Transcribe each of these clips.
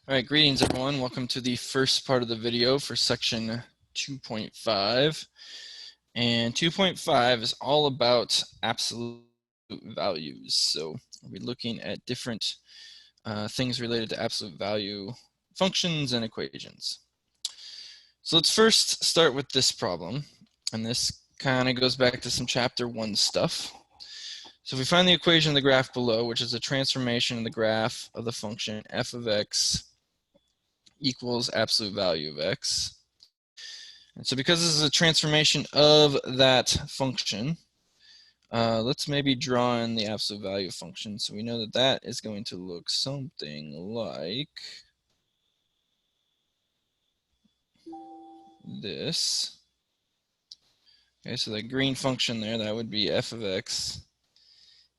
All right, greetings everyone. Welcome to the first part of the video for section 2.5. And 2.5 is all about absolute values. So we'll be looking at different things related to absolute value functions and equations. So let's first start with this problem. And this kind of goes back to some chapter 1 stuff. So if we find the equation of the graph below, which is a transformation in the graph of the function f of x equals absolute value of x. And so because this is a transformation of that function, let's maybe draw in the absolute value function. So we know that that is going to look something like this. Okay, so that green function there, that would be f of x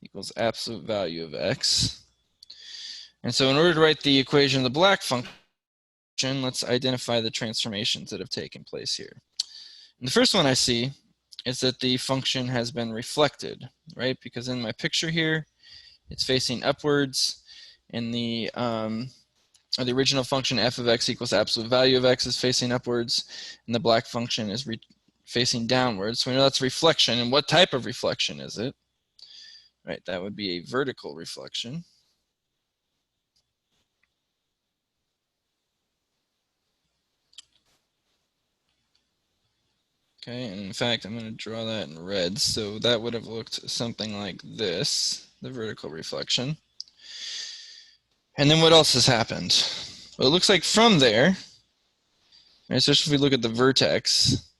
equals absolute value of x. And so in order to write the equation of the black function, let's identify the transformations that have taken place here. And the first one I see is that the function has been reflected, right? Because in my picture here, it's facing upwards. In the original function f of x equals absolute value of x is facing upwards, and the black function is facing downwards. So we know that's reflection. And what type of reflection is it? Right, that would be a vertical reflection. Okay, and in fact, I'm going to draw that in red. So that would have looked something like this, the vertical reflection. And then what else has happened? Well, it looks like from there, especially if we look at the vertex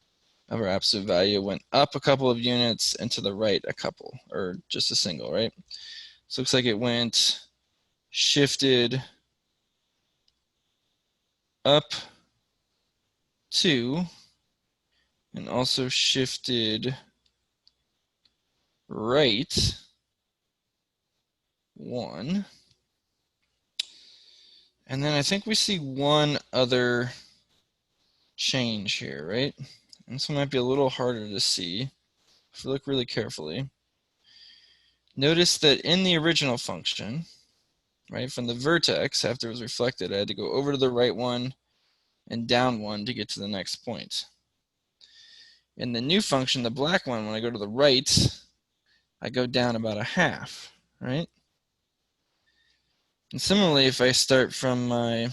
of our absolute value, it went up a couple of units and to the right a couple, or just a single, right? So it looks like it went shifted up 2 and also shifted right 1. And then I think we see one other change here, right? And this one might be a little harder to see if we look really carefully. Notice that in the original function, right, from the vertex, after it was reflected, I had to go over to the right one and down 1 to get to the next point. In the new function, the black one, when I go to the right, I go down about a half, right? And similarly, if I start from my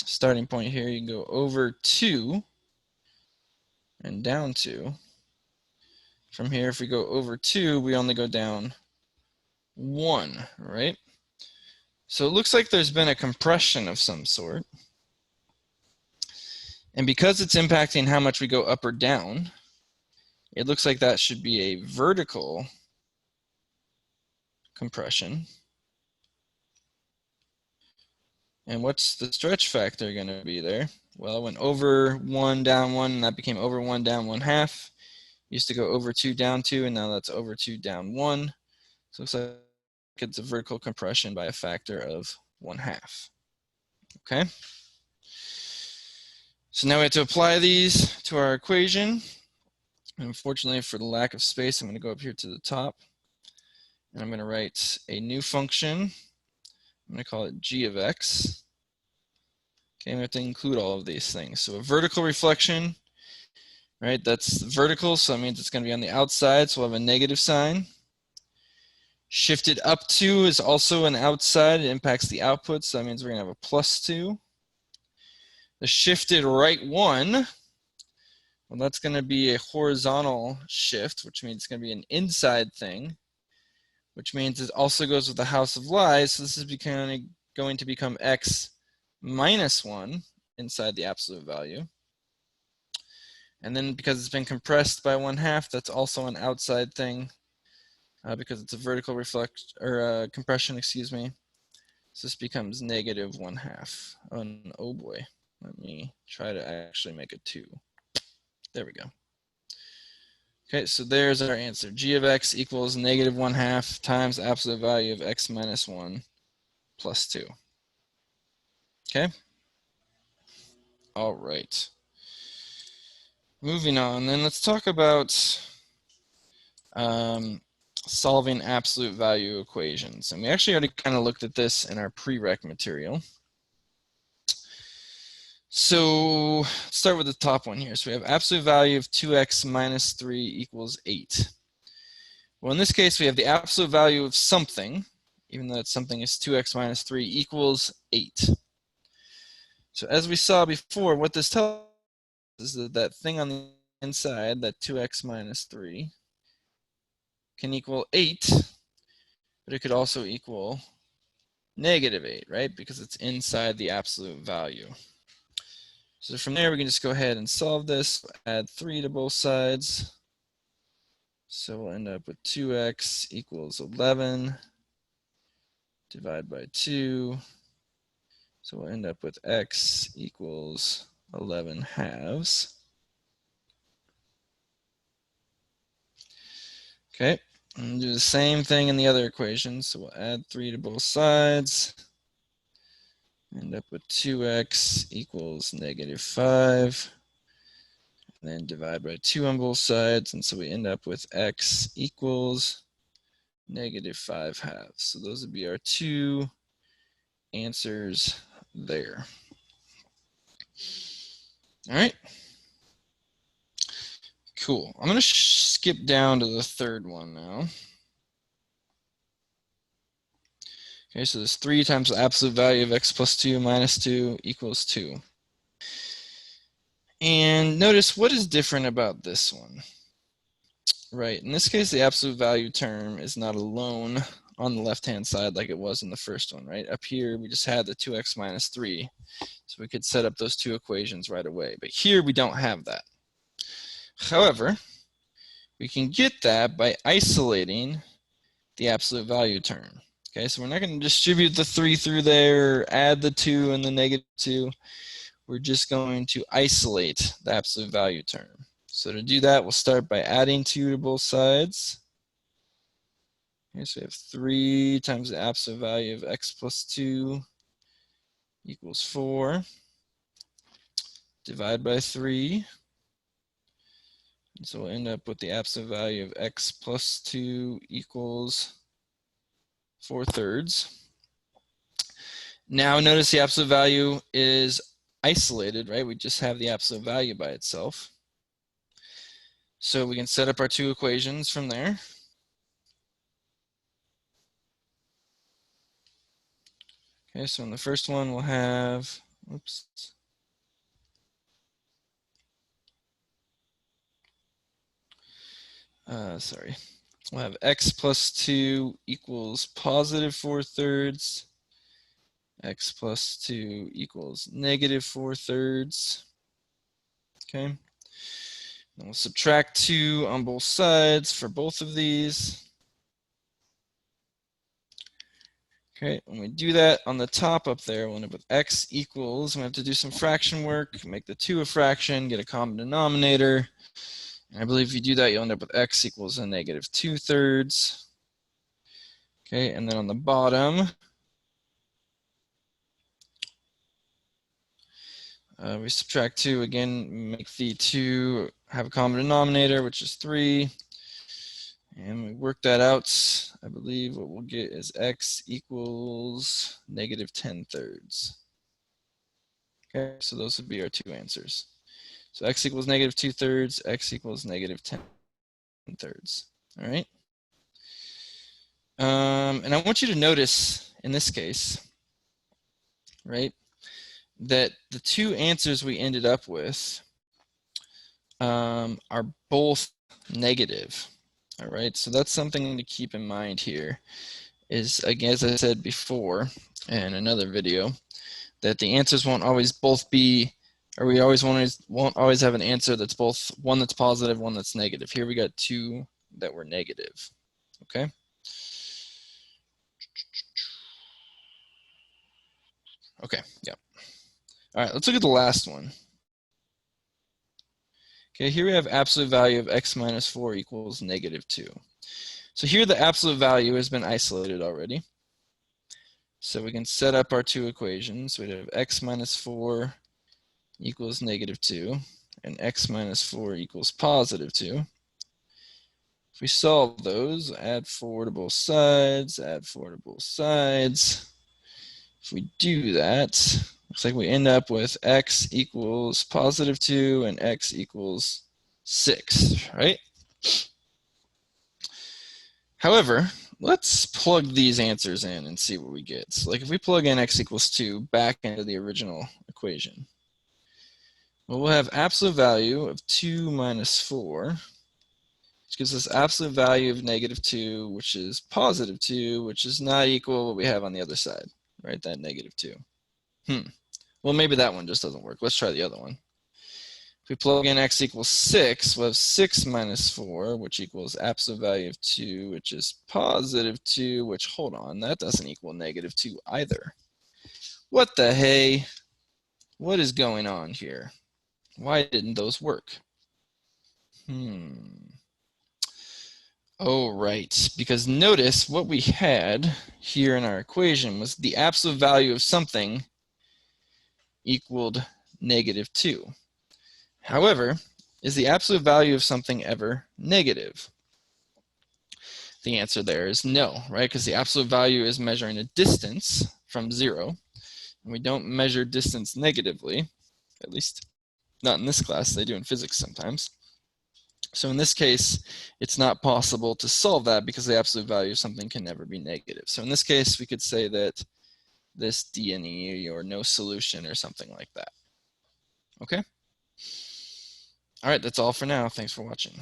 starting point here, you can go over 2 and down 2. From here, if we go over 2, we only go down 1, right? So it looks like there's been a compression of some sort. And because it's impacting how much we go up or down, it looks like that should be a vertical compression. And what's the stretch factor going to be there? Well, it went over 1, down 1, and that became over 1, down 1/2. Used to go over 2, down 2, and now that's over 2, down 1. So it looks like it's a vertical compression by a factor of 1/2. Okay? So now we have to apply these to our equation. Unfortunately, for the lack of space, I'm going to go up here to the top. And I'm going to write a new function. I'm going to call it g of x. Okay, we have to include all of these things. So a vertical reflection, right, that's vertical, so that means it's going to be on the outside, so we'll have a negative sign. Shifted up 2 is also an outside. It impacts the output, so that means we're going to have a +2. The shifted right 1, well, that's going to be a horizontal shift, which means it's going to be an inside thing, which means it also goes with the house of lies. So this is going to become x minus 1 inside the absolute value. And then because it's been compressed by 1/2, that's also an outside thing because it's a vertical compression, excuse me. So this becomes negative 1/2. Oh boy, let me try to actually make a 2. There we go. Okay, so there's our answer. G of x equals negative 1/2 times the absolute value of x minus 1 plus 2. Okay? All right. Moving on, then let's talk about solving absolute value equations. And we actually already kind of looked at this in our prereq material. So let's start with the top one here. So we have absolute value of 2x minus 3 equals 8. Well, in this case, we have the absolute value of something, even though that something is 2x minus 3 equals 8. So as we saw before, what this tells us is that that thing on the inside, that 2x minus 3, can equal 8, but it could also equal negative 8, right? Because it's inside the absolute value. So from there, we can just go ahead and solve this. Add 3 to both sides. So we'll end up with 2x equals 11. Divide by 2. So we'll end up with x equals 11 halves. Okay, and do the same thing in the other equation. So we'll add 3 to both sides. End up with 2x equals negative 5. And then divide by 2 on both sides. And so we end up with x equals negative 5 halves. So those would be our two answers there. All right. Cool. I'm going to skip down to the third one now. Okay, so there's 3 times the absolute value of x plus 2 minus 2 equals 2. And notice what is different about this one. Right, in this case, the absolute value term is not alone on the left-hand side like it was in the first one, right? Up here, we just had the 2x minus 3, so we could set up those two equations right away. But here, we don't have that. However, we can get that by isolating the absolute value term. Okay, so we're not going to distribute the 3 through there, or add the 2 and the negative 2. We're just going to isolate the absolute value term. So to do that, we'll start by adding 2 to both sides. Okay, so we have 3 times the absolute value of x plus 2 equals 4. Divide by 3. And so we'll end up with the absolute value of x plus 2 equals 4/3. Now notice the absolute value is isolated, right? We just have the absolute value by itself. So we can set up our two equations from there. Okay, so in the first one we'll have, oops. We'll have x plus 2 equals positive 4/3. X plus 2 equals negative 4/3. Okay. Then we'll subtract 2 on both sides for both of these. Okay, when we do that on the top up there, we'll end up with x equals, we have to do some fraction work, make the 2 a fraction, get a common denominator. And I believe if you do that, you'll end up with x equals a negative 2/3. Okay, and then on the bottom, we subtract 2 again, make the 2 have a common denominator, which is 3. And we work that out. I believe what we'll get is x equals negative 10/3. Okay, so those would be our two answers. So x equals negative 2/3, x equals negative 10/3. All right. And I want you to notice in this case, right, that the two answers we ended up with are both negative. All right, so that's something to keep in mind here. Is, again, as I said before in another video, that the answers won't always both be, or we always won't always have an answer that's both one that's positive, one that's negative. Here we got 2 that were negative. Okay. Okay. Yeah. All right. Let's look at the last one. Okay. Here we have absolute value of x minus 4 equals negative 2. So here the absolute value has been isolated already. So we can set up our two equations. We'd have x minus 4 equals negative 2, and x minus 4 equals positive 2. If we solve those, add 4 to both sides, add 4 to both sides. If we do that, Looks like we end up with x equals positive 2 and x equals 6, right? However, let's plug these answers in and see what we get. So like if we plug in x equals 2 back into the original equation, well, we'll have absolute value of 2 minus 4, which gives us absolute value of negative 2, which is positive 2, which is not equal what we have on the other side, right? That negative 2. Well, maybe that one just doesn't work. Let's try the other one. If we plug in x equals 6, we'll have 6 minus 4, which equals absolute value of 2, which is positive 2, which, hold on, that doesn't equal negative 2 either. What the hey? What is going on here? Why didn't those work? Oh, right, because notice what we had here in our equation was the absolute value of something equaled negative 2. However, is the absolute value of something ever negative? The answer there is no, right? Because the absolute value is measuring a distance from 0. And we don't measure distance negatively, at least not in this class. They do in physics sometimes. So in this case, it's not possible to solve that because the absolute value of something can never be negative. So in this case, we could say that this DNE or no solution or something like that. Okay? All right, that's all for now. Thanks for watching.